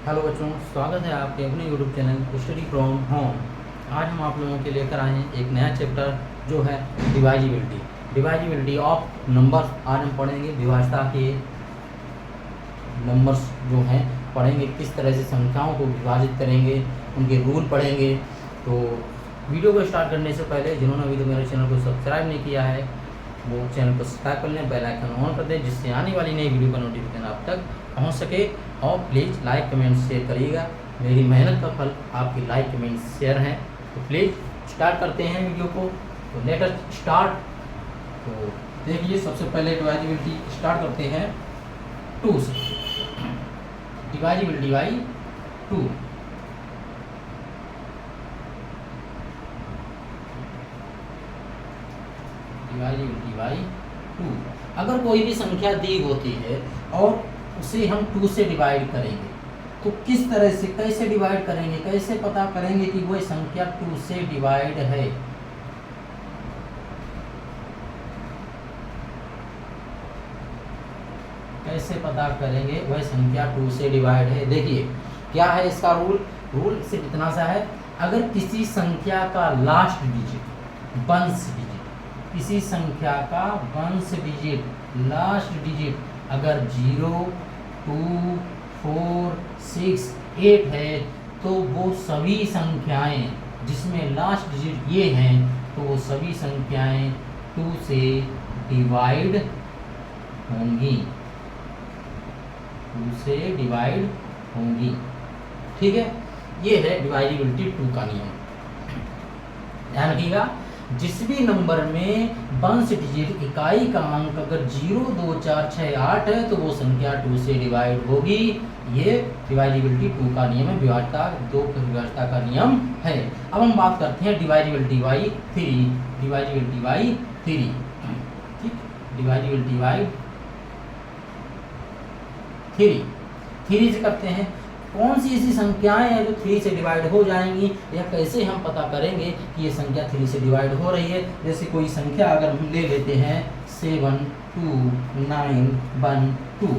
Hello बच्चों, स्वागत है आपके अपने YouTube channel study from home. आज हम आप लोगों के लेकर आए हैं एक नया चैप्टर जो है डिवाइजिबिलिटी ऑफ नंबर्स। आज हम पढ़ेंगे विभाज्यता के नंबर्स जो हैं, पढ़ेंगे किस तरह से संख्याओं को विभाजित करेंगे, उनके रूल पढ़ेंगे। तो वीडियो को स्टार्ट करने से पहले जिन्होंने अभी तो मेरे चैनल को सब्सक्राइब नहीं किया है वो चैनल को सब्सक्राइब कर लें, बेल आइकन ऑन कर दें, जिससे आने वाली नई वीडियो का नोटिफिकेशन आप तक पहुंच सके। और प्लीज़ लाइक कमेंट शेयर करिएगा, मेरी मेहनत का फल आपकी लाइक कमेंट शेयर हैं। तो प्लीज़ स्टार्ट करते हैं वीडियो को। तो लेट अस स्टार्ट। तो देखिए, सबसे पहले डिवाइजिबिलिटी स्टार्ट करते हैं 2 से। डिवाइजिबिलिटी बाई 2। डिवाइजिबिलिटी बाई 2। अगर कोई भी संख्या दी होती है और उसे हम 2 से डिवाइड करेंगे, तो किस तरह से, कैसे डिवाइड करेंगे, कैसे पता करेंगे कि वह संख्या 2 से डिवाइड है। कैसे पता करेंगे वह संख्या 2 से डिवाइड है। देखिए क्या है इसका रूल सिर्फ इतना सा है, अगर किसी संख्या का लास्ट डिजिट, वंश डिजिट, किसी संख्या का वंश डिजिट लास्ट डिजिट अगर 0, 2, 4, 6, 8 है, तो वो सभी संख्याएं जिसमें लास्ट डिजिट ये हैं, तो वो सभी संख्याएं 2 से डिवाइड होंगी, 2 से डिवाइड होंगी। ठीक है, ये है डिवाइडिबिलिटी 2 का नियम। ध्यान रखिएगा, जिस भी नंबर में वंश डिजिट इकाई का अंक अगर 0, 2, 4, 6, 8 है, तो वो संख्या 2 से डिवाइड होगी। ये डिवाइडिबिलिटी 2 का नियम है, विभाज्यता का नियम है। अब हम बात करते हैं डिवाइडिबिलिटी बाई 3। डिवाइडिबिलिटी बाई 3, ठीक, डिवाइडिबिलिटी बाई 3 से करते हैं। कौन सी ऐसी संख्याएं हैं जो 3 से डिवाइड हो जाएंगी, या कैसे हम पता करेंगे कि ये संख्या 3 से डिवाइड हो रही है। जैसे कोई संख्या अगर हम ले लेते हैं 7, 2, 9, 1, 2।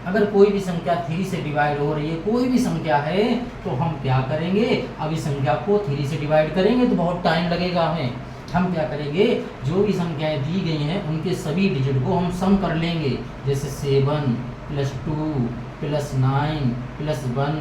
अगर कोई भी संख्या 3 से डिवाइड हो रही है, कोई भी संख्या है, तो हम क्या करेंगे, अब इस संख्या को 3 से डिवाइड करेंगे तो बहुत टाइम लगेगा हमें। हम क्या करेंगे, जो भी संख्याएं दी गई हैं उनके सभी डिजिट को हम सम कर लेंगे। जैसे 7 + 2 + 9 + 1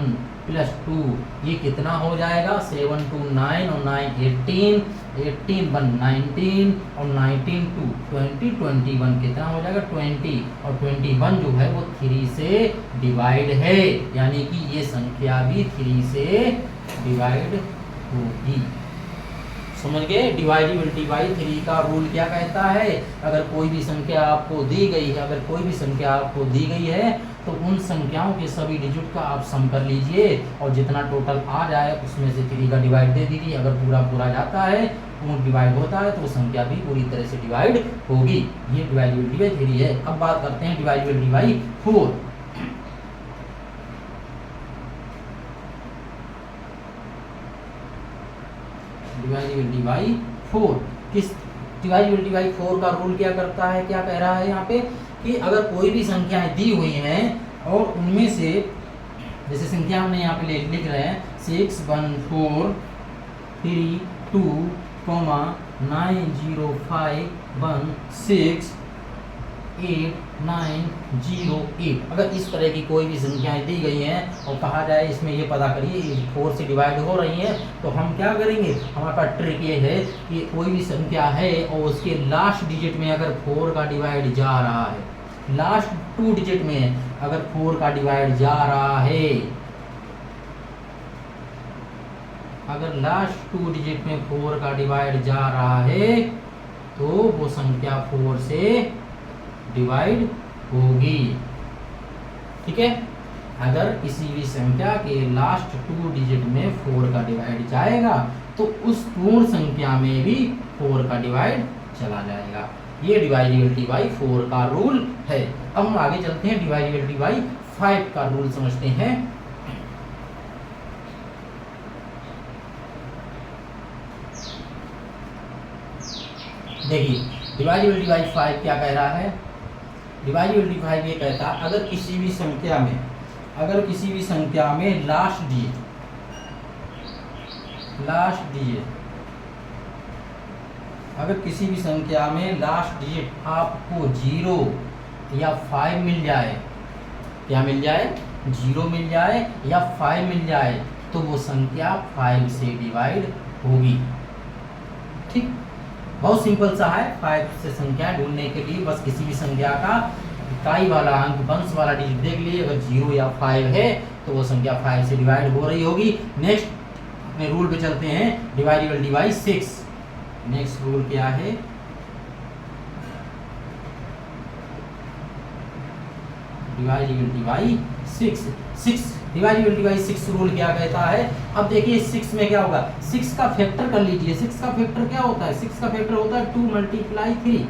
+ 2, ये कितना हो जाएगा, 7, 2, 9 और 9 18, 18 1 19 और 19 2 20, 21 कितना हो जाएगा 20, और 21 जो है वो 3 से डिवाइड है, यानी कि ये संख्या भी 3 से डिवाइड होगी। समझ गए, डिवाइडिबिलिटी बाई 3 का रूल क्या कहता है। अगर कोई भी संख्या आपको दी गई है, अगर कोई भी संख्या आपको दी गई है, तो उन संख्याओं के सभी डिजिट का आप सम कर लीजिए, और जितना टोटल आ जाए उसमें से 3 का डिवाइड दे दीजिए। अगर पूरा जाता है, पूर्ण डिवाइड होता है, तो वो संख्या भी पूरी तरह से डिवाइड होगी। ये डिवाइडिबिलिटी बाई 3 है। अब बात करते हैं डिवाइडिबिलिटी बाई 4। डिवाइडिबिलिटी बाई 4, किस डिवाइडिबिलिटी बाई 4 का रूल क्या करता है, क्या कह रहा है यहाँ पे, कि अगर कोई भी संख्याएं दी हुई हैं और उनमें से, जैसे संख्या हमने यहाँ पे लिख रहे हैं 6, 1, 4, 3, 2, 9, 0, 5, 1, 6, 8, 9, 0, 8। अगर इस तरह की कोई भी संख्याएं दी गई हैं और कहा जाए इसमें ये पता करिए 4 से डिवाइड हो रही हैं, तो हम क्या करेंगे, हमारे पास ट्रिक ये है कि कोई भी संख्या है और उसके लास्ट डिजिट में अगर 4 का डिवाइड जा रहा है, लास्ट 2 डिजिट में अगर 4 का डिवाइड जा रहा है, अगर लास्ट 2 डिजिट में 4 का डिवाइड जा रहा है, तो वो संख्या 4 से डिवाइड होगी। ठीक है, अगर किसी भी संख्या के लास्ट 2 डिजिट में 4 का डिवाइड जाएगा, तो उस पूर्ण संख्या में भी 4 का डिवाइड चला जाएगा। ये डिवाइडिबिलिटी बाई 4 का रूल है। अब हम आगे चलते हैं, डिवाइडिबिलिटी बाई 5 का रूल समझते हैं। देखिए, डिवाइडिबिलिटी बाई 5 क्या कह रहा है। डिवाइडिबिलिटी 5 ये कहता है, अगर किसी भी संख्या में अगर किसी भी संख्या में लास्ट डिजिट अगर किसी भी संख्या में लास्ट डिजिट आपको 0 या 5 मिल जाए, क्या मिल जाए, 0 मिल जाए या 5 मिल जाए, तो वो संख्या 5 से डिवाइड होगी। ठीक, बहुत सिंपल सा है। 5 से संख्या ढूंढने के लिए बस किसी भी संख्या का इकाई वाला अंक, वंश वाला डिजिट देख लिए, अगर 0 या 5 है तो वो संख्या 5 से डिवाइड हो रही होगी। नेक्स्ट अपने रूल पे चलते हैं, डिवाइडेबल डिवाइड 6। नेक्स्ट रूल क्या है, dividable divide 6 dividable divide 6 rule क्या कहता है। अब देखिए 6 में क्या होगा, 6 का फैक्टर कर लीजिए। 6 का फैक्टर क्या होता है, 6 का फैक्टर होता है 2 × 3।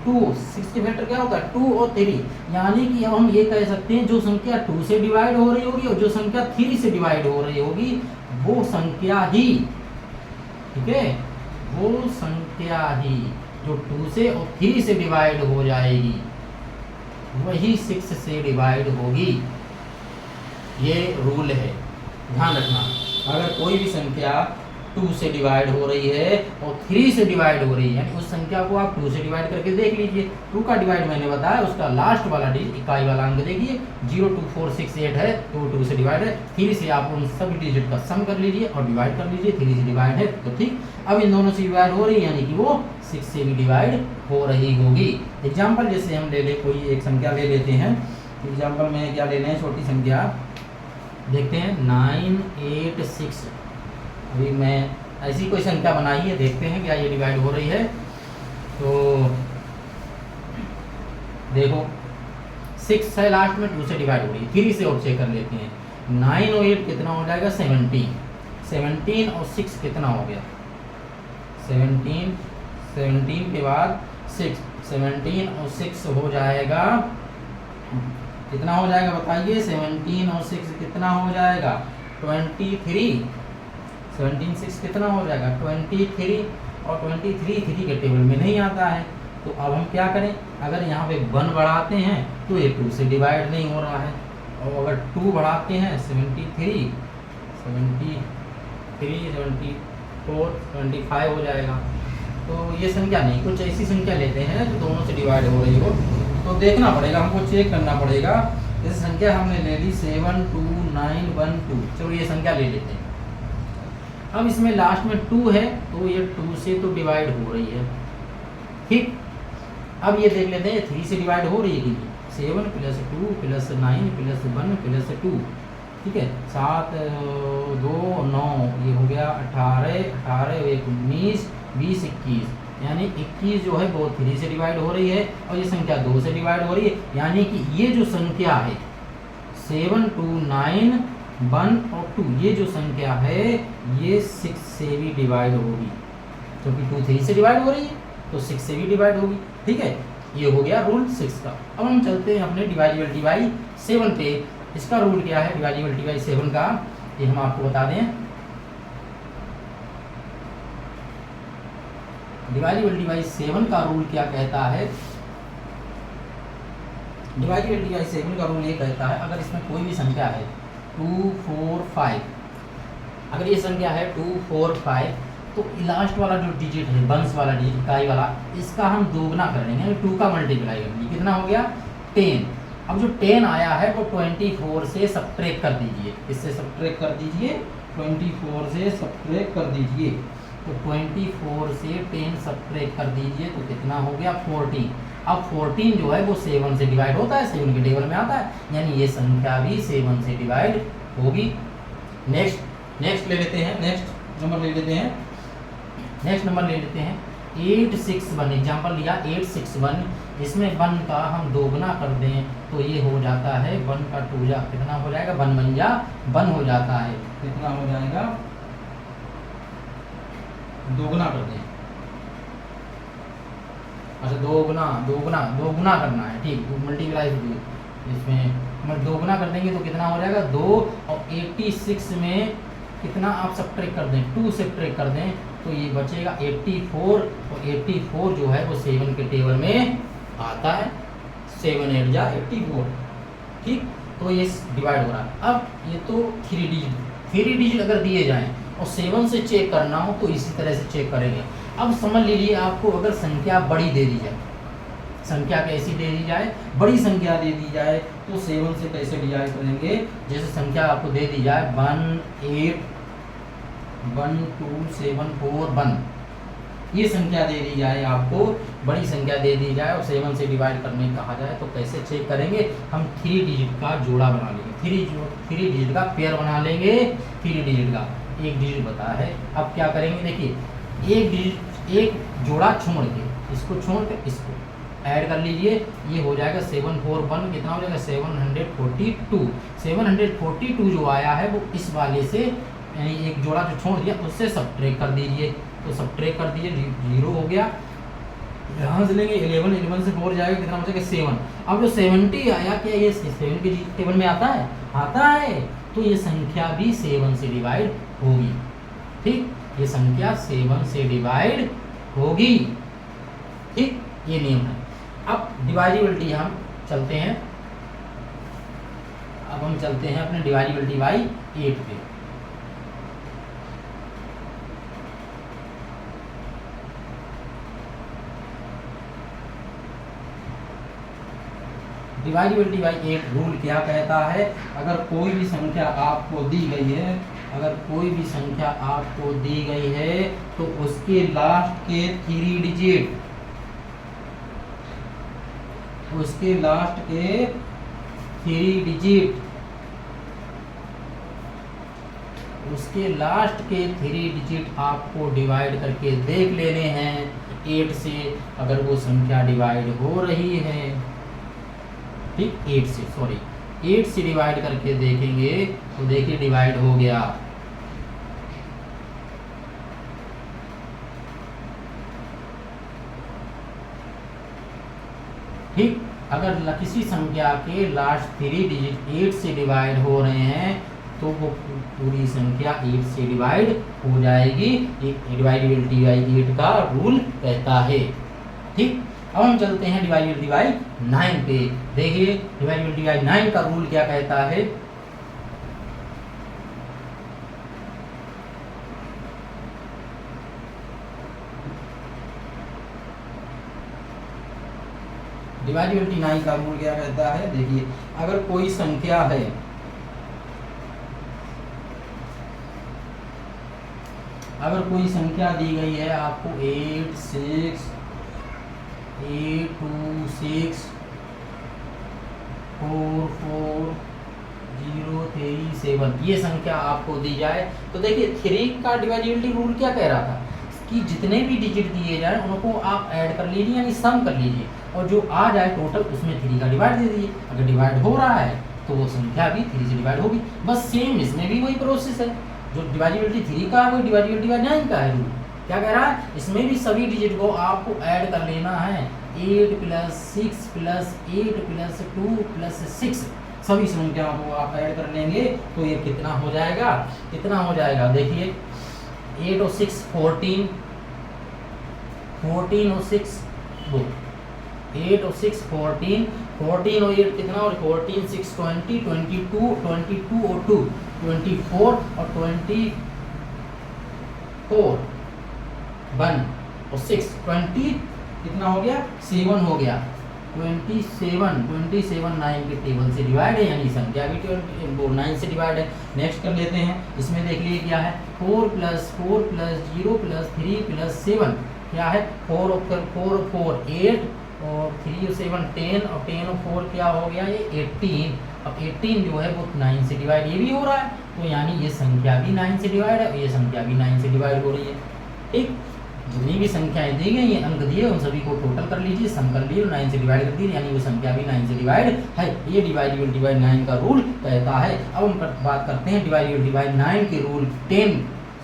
2, 6 के फैक्टर क्या होता है 2 और 3, यानी कि अब हम ये कह सकते हैं जो संख्या 2 से डिवाइड हो रही होगी और जो संख्या 3 से डिवाइड हो रही होगी वो संख्या ही, ठीक है, वो संख्या ही जो 2 से और 3 से डिवाइड हो जाएगी वही 6 से डिवाइड होगी। ये रूल है, ध्यान रखना। अगर कोई भी संख्या 2 से डिवाइड हो रही है और 3 से डिवाइड हो रही है, यानी उस संख्या को आप 2 से डिवाइड करके देख लीजिए। 2 का डिवाइड मैंने बताया, उसका लास्ट वाला डिजिट, इकाई वाला अंक देखिए, 0, 2, 4, 6, 8 है तो 2 से डिवाइड है। 3 से आप उन सभी डिजिट का सम कर लीजिए और डिवाइड कर लीजिए, 3 से डिवाइड है तो ठीक। अब इन दोनों से डिवाइड हो रही है यानी कि वो 6 से भी डिवाइड हो रही होगी। एग्जाम्पल जैसे हम ले लें, कोई एक संख्या ले लेते हैं। एग्जाम्पल में क्या लेना है, छोटी संख्या देखते हैं 986। अभी मैं ऐसी कोई संख्या बनाई है, देखते हैं क्या ये डिवाइड हो रही है। तो देखो 6 है लास्ट में, 2 से डिवाइड हो रही है, 3 से और चेक कर लेते हैं। 9 और 8 कितना हो जाएगा 17। 17 और 6 कितना हो गया 17। 17 के बाद 6, 17 और 6 हो जाएगा, कितना हो जाएगा बताइए। 17 और 6 कितना हो जाएगा 23। 17, 6 कितना हो जाएगा 23, और 23 3 के टेबल में नहीं आता है। तो अब हम क्या करें, अगर यहाँ पे 1 बढ़ाते हैं तो ये 2 से डिवाइड नहीं हो रहा है, और अगर 2 बढ़ाते हैं 73, 74, 75 हो जाएगा। तो ये संख्या नहीं, कुछ ऐसी संख्या लेते हैं जो दोनों से डिवाइड हो रही हो। तो देखना पड़ेगा, हमको चेक करना पड़ेगा। जैसे संख्या हमने ले ली 72912, चलो ये संख्या ले लेते हैं। अब इसमें लास्ट में 2 है तो ये 2 से तो डिवाइड हो रही है, ठीक। अब ये देख लेते हैं 3 से डिवाइड हो रही है कि 7 + 2 + 9 + 1 + 2, ठीक है। 7, 2, 9, ये हो गया 18, 18, 1, 19, 20, 21, यानी 21 जो है वो 3 से डिवाइड हो रही है और ये संख्या 2 से डिवाइड हो रही है, यानी कि ये जो संख्या है 7, 2, 9, 1 और 2, ये जो संख्या है ये 6 से भी डिवाइड होगी, क्योंकि 2 3 से डिवाइड हो रही है तो 6 से भी डिवाइड होगी, ठीक है। ये हो गया रूल 6 का। अब हम चलते हैं अपने डिवाइडेबल डिवाइड 7 पे। इसका रूल क्या है डिवाइडेबल डिवाइड 7 का, ये हम आपको बता दें। डिवाइडेबल डिवाइड 7 का रूल क्या कहता है, डिवाइडेबल डिवाइड 7 का रूल ये कहता है, अगर इसमें कोई भी संख्या है 2, 4, 5, अगर ये संख्या है 2, 4, 5, तो लास्ट वाला जो डिजिट है, वंश वाला डिजिट, इकाई वाला, इसका हम दोगुना कर लेंगे, 2 का मल्टीप्लाई कर लेंगे, कितना हो गया 10। अब जो 10 आया है वो 24 से सब्ट्रैक्ट कर दीजिए, इससे सब्ट्रैक्ट कर दीजिए, 24 से सब्ट्रैक्ट कर दीजिए, तो 24 से 10 सब्ट्रैक्ट कर दीजिए तो कितना हो गया 14। अब 14 जो है वो 7 से डिवाइड होता है, 7 के टेबल में आता है, यानी ये संख्या भी 7 से डिवाइड होगी। नेक्स्ट ले लेते हैं, नेक्स्ट नंबर ले लेते हैं 861। एग्जाम्पल लिया 861, इसमें 1 का हम दोगुना कर दें तो ये हो जाता है 1 का 2 जा कितना हो जाएगा 1 बन जा 1 हो जाता है, कितना हो जाएगा, दोगुना कर दें, अच्छा दोगुना करना है, ठीक, मल्टीप्लाई इसमें दोगुना कर देंगे तो कितना हो जाएगा 2, और 86 में कितना आप सब्ट्रैक्ट कर दें 2 सब्ट्रैक्ट कर दें तो ये बचेगा 84, और 84 जो है वो 7 के टेबल में आता है, 7 8 जा 84, ठीक। तो ये डिवाइड हो रहा है। अब ये तो 3 डिजिट अगर दिए जाएं और 7 से चेक करना हो तो इसी तरह से चेक करेंगे। अब समझ लीजिए आपको अगर संख्या बड़ी दे दी जाए, संख्या कैसी दे दी जाए, बड़ी संख्या दे दी जाए तो 7 से कैसे डिवाइड करेंगे। जैसे संख्या आपको दे दी जाए 1 8 1 2 7 4 1, ये संख्या दे दी जाए आपको, बड़ी संख्या दे दी जाए और 7 से डिवाइड करने कहा जाए तो कैसे चेक करेंगे। हम 3 डिजिट का जोड़ा बना लेंगे, 3 डिजिट का पेयर बना लेंगे, 3 डिजिट का एक डिजिट बता है। अब क्या करेंगे, देखिए एक डिजिट एक जोड़ा छोड़ के इसको छोड़ के इसको ऐड कर लीजिए, ये हो जाएगा 7 4 1 कितना हो जाएगा 742। 742 जो आया है वो इस वाले से यानी एक जोड़ा जो छोड़ दिया उससे सब्ट्रैक्ट कर दीजिए, तो सब्ट्रैक्ट कर दीजिए 0 हो गया। यहाँ से लेंगे 11 से 4 जाएगा कितना हो जाएगा 7। अब जो 70 आया क्या ये 7 के टेबल में आता है, आता है, तो ये संख्या भी 7 से डिवाइड होगी। ठीक, ये संख्या 7 से डिवाइड होगी। ठीक, ये नियम है। अब डिवाइजिबिलिटी हम चलते हैं, अब हम चलते हैं अपने डिवाइजिबिलिटी बाई 8 पे। डिवाइजिबिलिटी बाई 8 रूल क्या कहता है, अगर कोई भी संख्या आपको दी गई है, अगर कोई भी संख्या आपको दी गई है तो उसके लास्ट के 3 डिजिट, उसके लास्ट के 3 डिजिट, उसके लास्ट के 3 डिजिट आपको डिवाइड करके देख लेने हैं 8 से, अगर वो संख्या डिवाइड हो रही है। ठीक, 8 से डिवाइड करके देखेंगे तो देखिए डिवाइड हो गया। ठीक, अगर किसी संख्या के लास्ट 3 डिजिट 8 से डिवाइड हो रहे हैं तो वो पूरी संख्या 8 से डिवाइड हो जाएगी। ये डिवाइडिबिलिटी बाई 8 का रूल कहता है। ठीक, अब हम चलते हैं डिवाइडिबिलिटी बाई 9 पे। देखिए डिवाइडिबिलिटी बाई 9 का रूल क्या कहता है। डिवाइडिबिलिटी 9 का रूल क्या कहता है, देखिए अगर कोई संख्या है, अगर कोई संख्या दी गई है आपको 8 6 8 2 6 4 4 0 3 7, ये संख्या आपको दी जाए तो देखिए 3 का डिवाइडिबिलिटी रूल क्या कह रहा था कि जितने भी डिजिट दिए जाए उनको आप ऐड कर लीजिए यानी सम कर लीजिए और जो आ जाए टोटल उसमें 3 का डिवाइड दे दीजिए। अगर डिवाइड हो रहा है तो वो संख्या भी 3 से डिवाइड होगी। बस सेम इसमें भी वही प्रोसेस है, जो डिवाइडिबिलिटी 3 का है वो डिवाइडिबिलिटी बाई 9 का है। रूल क्या कह रहा है, इसमें भी सभी डिजिट को आपको ऐड कर लेना है। 8 + 6 + 8 + 2 + 6 सभी संख्याओं को आप ऐड कर लेंगे तो ये कितना हो जाएगा, कितना हो जाएगा। देखिए 8 और 6 14, 14 और 6 वो 8 और 6 14, 14 और 8 कितना और 14 6 20, 22 22 और 2 24 और 24 1 और 6 20 कितना हो गया 7 हो गया। 27 9 के टेबल से डिवाइड है यानी संख्या भी 9 से डिवाइड है। नेक्स्ट कर लेते हैं, इसमें देख लीजिए क्या है 4 + 4 + 0 + 3 + 7 क्या है 4 और 4 8 और 3 और 7 10 और 10 और 4 क्या हो गया ये 18। अब 18 जो है वो 9 से डिवाइड ये भी हो रहा है तो यानी ये संख्या भी 9 से डिवाइड है और ये संख्या भी 9 से डिवाइड हो रही है। ठीक, जितनी भी संख्याएं दी गई हैं अंक दिए उन सभी को टोटल कर लीजिए, सम कर लीजिए, 9 से डिवाइड कर दीजिए यानी वो संख्या भी 9 से डिवाइड है। ये डिवाइडिबिलिटी बाई 9 का रूल कहता है। अब हम बात करते हैं डिवाइडिबिलिटी बाई 9 के रूल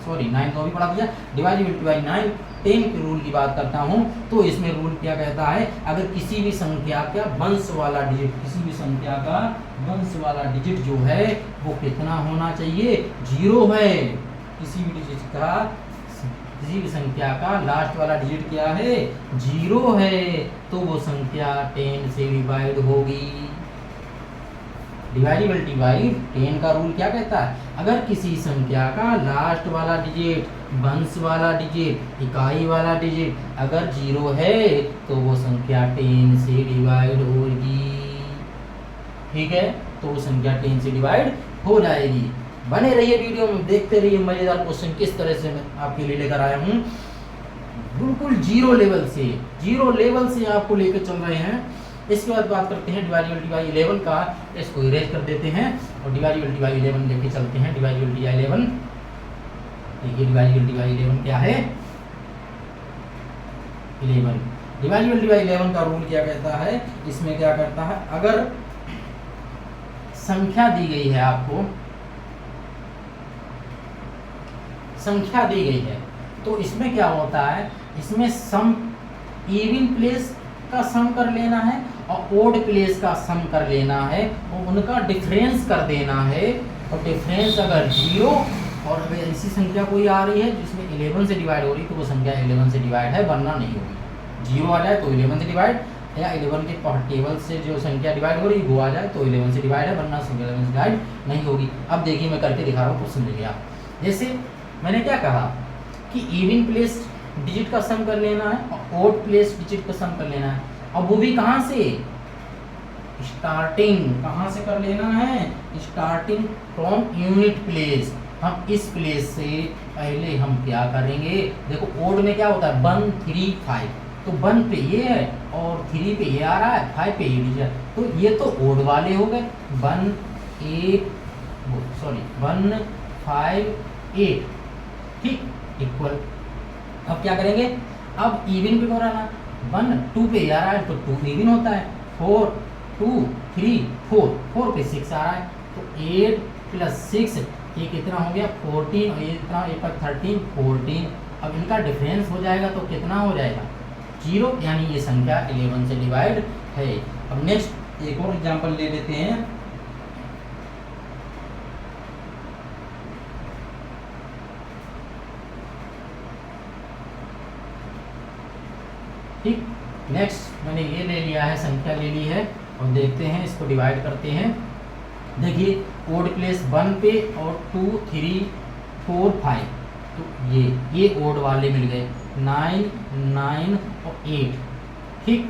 9 को भी पढ़ा दिया। डिवाइडिबिलिटी बाई 9 10 के रूल की बात करता हूँ तो इसमें रूल क्या कहता है, अगर किसी भी संख्या का वंश वाला डिजिट, किसी भी संख्या का वंश वाला डिजिट जो है वो कितना होना चाहिए 0 है। किसी भी डिजिट का, किसी भी संख्या का लास्ट वाला डिजिट क्या है 0 है तो वो संख्या 10 से डिवाइड होगी। डिवाइडेबिलिटी बाई 10 का रूल क्या कहता है, अगर किसी संख्या का लास्ट वाला डिजिट, वंश वाला डिजिट, इकाई वाला डिजिट अगर 0 है तो वो संख्या 10 से डिवाइड होगी। ठीक है, तो वो संख्या 10 से डिवाइड हो जाएगी। बने रहिए वीडियो में, देखते रहिए मजेदार क्वेश्चन किस तरह से मैं आपके लिए लेकर आया हूँ। बिल्कुल जीरो लेवल से आपको लेकर चल रहे हैं। इसके बाद बात करते हैं डिवाइडेबिलिटी बाई 11 का। इसको इरेज कर देते हैं और डिवाइडेबिलिटी बाई 11 लेके चलते हैं। डिवाइडेबिलिटी बाई 11, देखिए डिवाइडेबिलिटी बाई 11 क्या है, 11। डिवाइडेबिलिटी बाई 11 का रूल क्या कहता है, इसमें क्या करता है, अगर संख्या दी गई है, आपको संख्या दी गई है, तो इसमें क्या होता है, इसमें सम इवन प्लेस का सम कर लेना है और ओड प्लेस का सम कर लेना है और उनका डिफरेंस कर देना है। और डिफरेंस अगर 0 और अगर ऐसी संख्या कोई आ रही है जिसमें 11 से डिवाइड हो रही है तो वो संख्या 11 से डिवाइड है, वरना नहीं होगी। 0 आ जाए तो 11 से डिवाइड, या 11 के टेबल से जो संख्या डिवाइड हो रही है वो आ जाए तो 11 से डिवाइड है, वरना 11 से डिवाइड नहीं होगी। अब देखिए मैं करके दिखा रहा हूँ, कुछ समझिए आप। जैसे मैंने क्या कहा कि इवन प्लेस डिजिट का सम कर लेना है और ओड प्लेस डिजिट का सम कर लेना है, और वो भी कहाँ से, स्टार्टिंग कहाँ से कर लेना है, स्टार्टिंग फ्रॉम यूनिट प्लेस। हम इस प्लेस से पहले हम क्या करेंगे, देखो ओड में क्या होता है 1 3 5, तो 1 पे ये है और 3 पे ये आ रहा है, 5 पे ये डिजिट है, तो ये तो ओड वाले हो गए, 1 5 8, ठीक, इक्वल। अब क्या करेंगे, अब इवन पे कराना, 1 2 पे आ रहा है तो 2 इवन होता है, 4 2 3 4 पे 6 आ रहा है, तो 8 + 6 ये कितना हो गया 14, और ये कितना 1 पर 13 14। अब इनका डिफरेंस हो जाएगा तो कितना हो जाएगा 0, यानी ये संख्या 11 से डिवाइड है। अब नेक्स्ट एक और एग्जांपल ले लेते हैं। ठीक, नेक्स्ट मैंने ये ले लिया है, संख्या ले ली है और देखते हैं इसको डिवाइड करते हैं। देखिए ओड प्लेस 1 पे और 2 3 4 5, तो ये ओड वाले मिल गए 9 9 और 8, ठीक,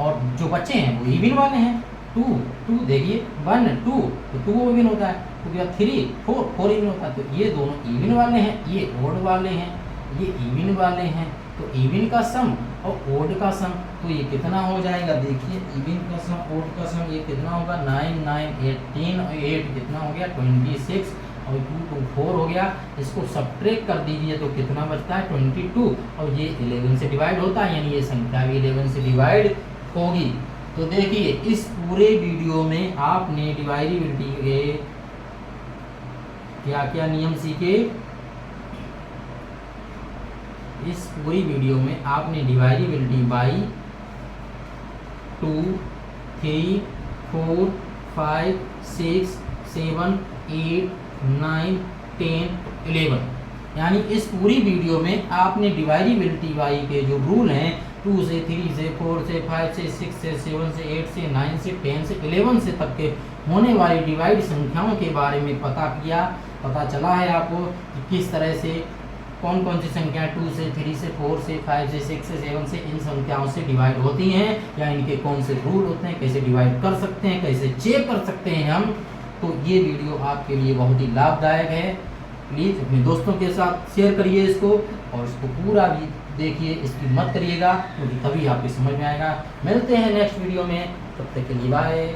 और जो बच्चे हैं वो इवन वाले हैं 2 2, देखिए 1 2 तो 2 इवन होता है, तो क्या 3 4 4 इवन होता है, तो ये दोनों इवन वाले हैं, ये ओड वाले हैं, ये इवन वाले हैं, तो इवन का सम और ओड का सम, तो ये कितना हो जाएगा, देखिए इवन का सम ओड का सम ये कितना होगा 9 9 18 और 8 कितना हो गया 26 और 2 2 4 हो गया। इसको सब्ट्रैक्ट कर दीजिए तो कितना बचता है 22, और ये 11 से डिवाइड होता है, यानी ये संख्या भी 11 से डिवाइड होगी। तो देखिए इस पूरे वीडियो में आपने डिवाइडेबिलिटी के क्या क्या नियम सीखे, इस पूरी वीडियो में आपने डिवाइडेबिलिटी बाई 2 3 4 5 6 7 8 9 10 11, यानी इस पूरी वीडियो में आपने डिवाइडेबिलिटी बाई के जो रूल हैं 2 से 3 से 4 से 5 से 6 से 7 से 8 से 9 से 10 से 11 से तक के होने वाली डिवाइड संख्याओं के बारे में पता चला है आपको कि किस तरह से कौन कौन सी संख्या 2 से 3 से 4 से 5 से 6 से 7 से इन संख्याओं से डिवाइड होती हैं, या इनके कौन से रूल होते हैं, कैसे डिवाइड कर सकते हैं, कैसे चेक कर सकते हैं हम। तो ये वीडियो आपके लिए बहुत ही लाभदायक है। प्लीज़ अपने दोस्तों के साथ शेयर करिए इसको, और इसको पूरा भी देखिए, इसकी मत करिएगा क्योंकि तभी आपकी समझ में आएगा। मिलते हैं नेक्स्ट वीडियो में, तब तक के लिए बाय।